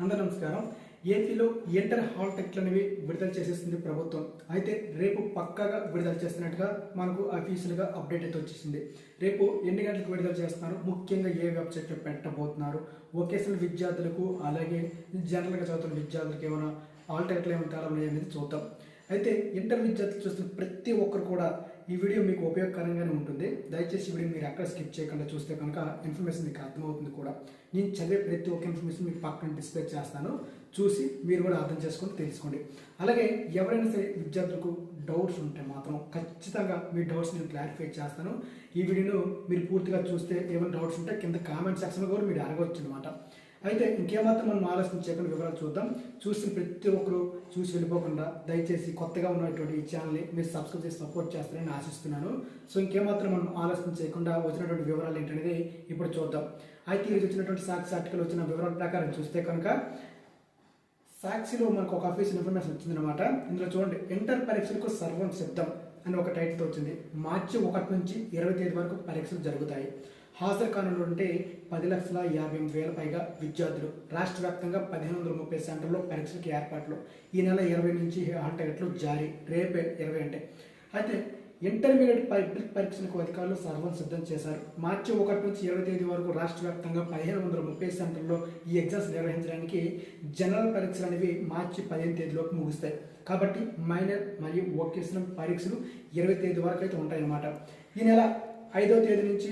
అందరూ నమస్కారం. ఏపీలో ఇంటర్ హాల్ టెస్ట్లు అనేవి విడుదల చేసేసింది ప్రభుత్వం. అయితే రేపు పక్కాగా విడుదల చేస్తున్నట్టుగా మనకు అఫీషియల్గా అప్డేట్ అయితే వచ్చేసింది. రేపు ఎన్ని గంటలకు విడుదల చేస్తున్నారు, ముఖ్యంగా ఏ వెబ్సైట్లో పెట్టబోతున్నారు, వొకేషనల్ విద్యార్థులకు అలాగే జనరల్గా చదువుతున్న విద్యార్థులకు ఏమైనా హాల్ టెస్ట్లు ఏమైనా తేడా ఉన్నాయి అనేది చూద్దాం. అయితే ఇంటర్ విద్యార్థులు చూస్తున్న ప్రతి ఒక్కరు కూడా ఈ వీడియో మీకు ఉపయోగకరంగానే ఉంటుంది. దయచేసి ఈ వీడియో మీరు ఎక్కడ స్కిప్ చేయకుండా చూస్తే కనుక ఇన్ఫర్మేషన్ మీకు అర్థమవుతుంది కూడా. నేను చదివే ప్రతి ఒక్క ఇన్ఫర్మేషన్ మీకు పక్కన డిస్ప్లే చేస్తాను, చూసి మీరు కూడా అర్థం చేసుకొని తెలుసుకోండి. అలాగే ఎవరైనా సరే విద్యార్థులకు డౌట్స్ ఉంటే మాత్రం ఖచ్చితంగా మీ డౌట్స్ నేను క్లారిఫై చేస్తాను. ఈ వీడియోను మీరు పూర్తిగా చూస్తే ఏమైనా డౌట్స్ ఉంటే కింద కామెంట్ సెక్షన్లో కూడా మీరు అడగవచ్చు అనమాట. అయితే ఇంకేమాత్రం మనం ఆలోచన చేయకుండా వివరాలు చూద్దాం. చూసిన ప్రతి ఒక్కరు చూసి వెళ్ళిపోకుండా దయచేసి కొత్తగా ఉన్నటువంటి ఈ ఛానల్ని మీరు సబ్స్క్రైబ్ చేసి సపోర్ట్ చేస్తారని ఆశిస్తున్నాను. సో ఇంకేమాత్రం మనం ఆలోచన చేయకుండా వచ్చినటువంటి వివరాలు ఏంటనేది ఇప్పుడు చూద్దాం. అయితే ఈరోజు వచ్చినటువంటి సాక్షి ఆర్టికల్ వచ్చిన వివరాల ప్రకారం చూస్తే కనుక సాక్షిలో మనకు ఒక అఫీషియల్ ఇన్ఫర్మేషన్ వచ్చిందనమాట. ఇందులో చూడండి, ఇంటర్ పరీక్షలకు సర్వం సిద్ధం అని ఒక టైటిల్తో వచ్చింది. మార్చి 1 నుంచి 20 తేదీ వరకు పరీక్షలు జరుగుతాయి. హాజరు కానుంటే 10,50,000 పైగా విద్యార్థులు. రాష్ట్ర వ్యాప్తంగా 1,530 సెంటర్లో పరీక్షలకు ఏర్పాట్లు. ఈ నెల 20 నుంచి హాల్ టికెట్లు జారీ. రేపే 20 అంటే. అయితే ఇంటర్మీడియట్ పబ్లిక్ పరీక్షలకు అధికారులు సర్వం సిద్ధం చేశారు. మార్చి 1 నుంచి 20 తేదీ వరకు రాష్ట్ర వ్యాప్తంగా 1,530 సెంటర్లో ఈ ఎగ్జామ్స్ నిర్వహించడానికి జనరల్ పరీక్షలు అనేవి మార్చి 15 తేదీలోపు ముగుస్తాయి. కాబట్టి మైనర్ మరియు వొకేషనల్ పరీక్షలు 20 తేదీ వరకు అయితే ఉంటాయన్నమాట. ఈ నెల 5వ తేదీ నుంచి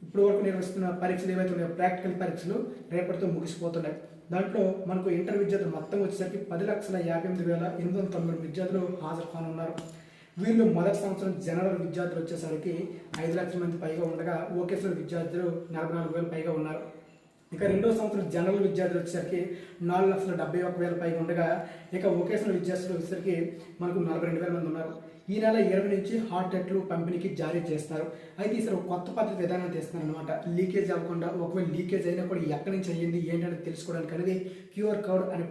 ఇప్పుడు వరకు నిర్వహిస్తున్న పరీక్షలు ఏవైతే ఉన్నాయో ప్రాక్టికల్ పరీక్షలు రేపటితో ముగిసిపోతున్నాయి. దాంట్లో మనకు ఇంటర్ విద్యార్థులు మొత్తం వచ్చేసరికి 10,58,890 విద్యార్థులు హాజరు కానున్నారు. వీళ్ళు మొదటి సంవత్సరం జనరల్ విద్యార్థులు వచ్చేసరికి 5 లక్షల మంది పైగా ఉండగా వొకేషనల్ విద్యార్థులు 44,000 పైగా ఉన్నారు. ఇక రెండో సంవత్సరం జనరల్ విద్యార్థులు వచ్చేసరికి 4,71,000 పైగా ఉండగా ఇక వొకేషనల్ విద్యార్థులు వచ్చేసరికి మనకు 42,000 మంది ఉన్నారు. ఈ నెల 20 నుంచి హాల్ టికెట్లు పంపిణీకి జారీ చేస్తారు. అయితే ఈసారి కొత్త పద్ధతి విధానం తీస్తున్నారు అనమాట. లీకేజ్ అవ్వకుండా, ఒకవేళ లీకేజ్ అయినా కూడా ఎక్కడి నుంచి అయ్యింది ఏంటనేది తెలుసుకోవడానికి అనేది QR కోడ్ అనే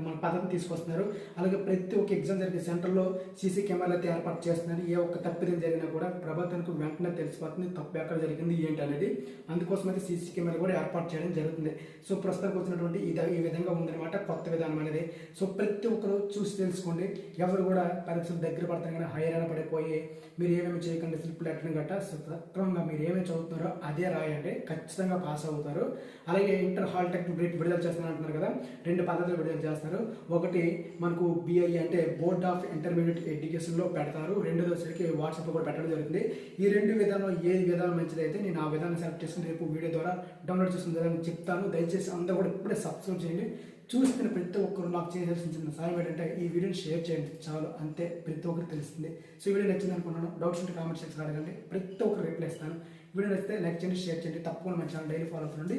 మన పద్ధతిని తీసుకొస్తున్నారు. అలాగే ప్రతి ఒక్క ఎగ్జామ్ జరిగే సెంటర్లో సీసీ కెమెరాలు అయితే ఏర్పాటు చేస్తున్నారు. ఏ ఒక్క తప్పిదం జరిగినా కూడా ప్రభుత్వానికి వెంటనే తెలిసిపోతుంది తప్పు ఎక్కడ జరిగింది ఏంటి అనేది. అందుకోసం అయితే సీసీ కెమెరా కూడా ఏర్పాటు చేయడం జరుగుతుంది. సో ప్రస్తుతానికి వచ్చినటువంటి ఈ విధంగా ఉందన్నమాట కొత్త విధానం అనేది. సో ప్రతి ఒక్కరు చూసి తెలుసుకోండి. ఎవరు కూడా పరీక్షలు దగ్గర పడతారు కానీ హైరాణ పడిపోయి మీరు ఏమేమి చేయకండి, స్లిప్లు ఎట్టడం గట్ట సక్రమంగా మీరు ఏమేమి చదువుతున్నారో అదే రాయండి, ఖచ్చితంగా పాస్ అవుతారు. అలాగే ఇంటర్ హాల్ టికెట్ విడుదల చేస్తున్నారు అంటున్నారు కదా, 2 పద్ధతులు విడుదల చేస్తారు. ఒకటి మనకు BIE అంటే బోర్డ్ ఆఫ్ ఇంటర్మీడియట్ ఎడ్యుకేషన్లో పెడతారు. రెండోది వచ్చేసరికి వాట్సాప్ కూడా పెట్టడం జరుగుతుంది. ఈ 2 విధానం ఏది విధానం మంచిది అయితే నేను ఆ విధానం సెలెక్ట్ చేసుకుని రేపు వీడియో ద్వారా డౌన్లోడ్ చేసుకున్న విధానం చెప్తాను. దయచేసి అందరూ కూడా ఇప్పుడే సబ్స్క్రైబ్ చేయండి. చూస్తున్న ప్రతి ఒక్కరు నాకు చేయాల్సిన సాయం ఏంటంటే ఈ వీడియోని షేర్ చేయండి చాలు, అంతే. ప్రతి ఒక్కరికి తెలుస్తుంది. సో ఈ వీడియో నచ్చింది అనుకున్నాను. డౌట్స్ ఉంటే కామెంట్ సెక్షన్ అడగండి, ప్రతి ఒక్కరు రిప్లై ఇస్తాను. వీడియో నచ్చితే లైక్ చేయండి, షేర్ చేయండి. తప్పకుండా మన ఛానల్ డైలీ ఫాలో అవుతుండండి.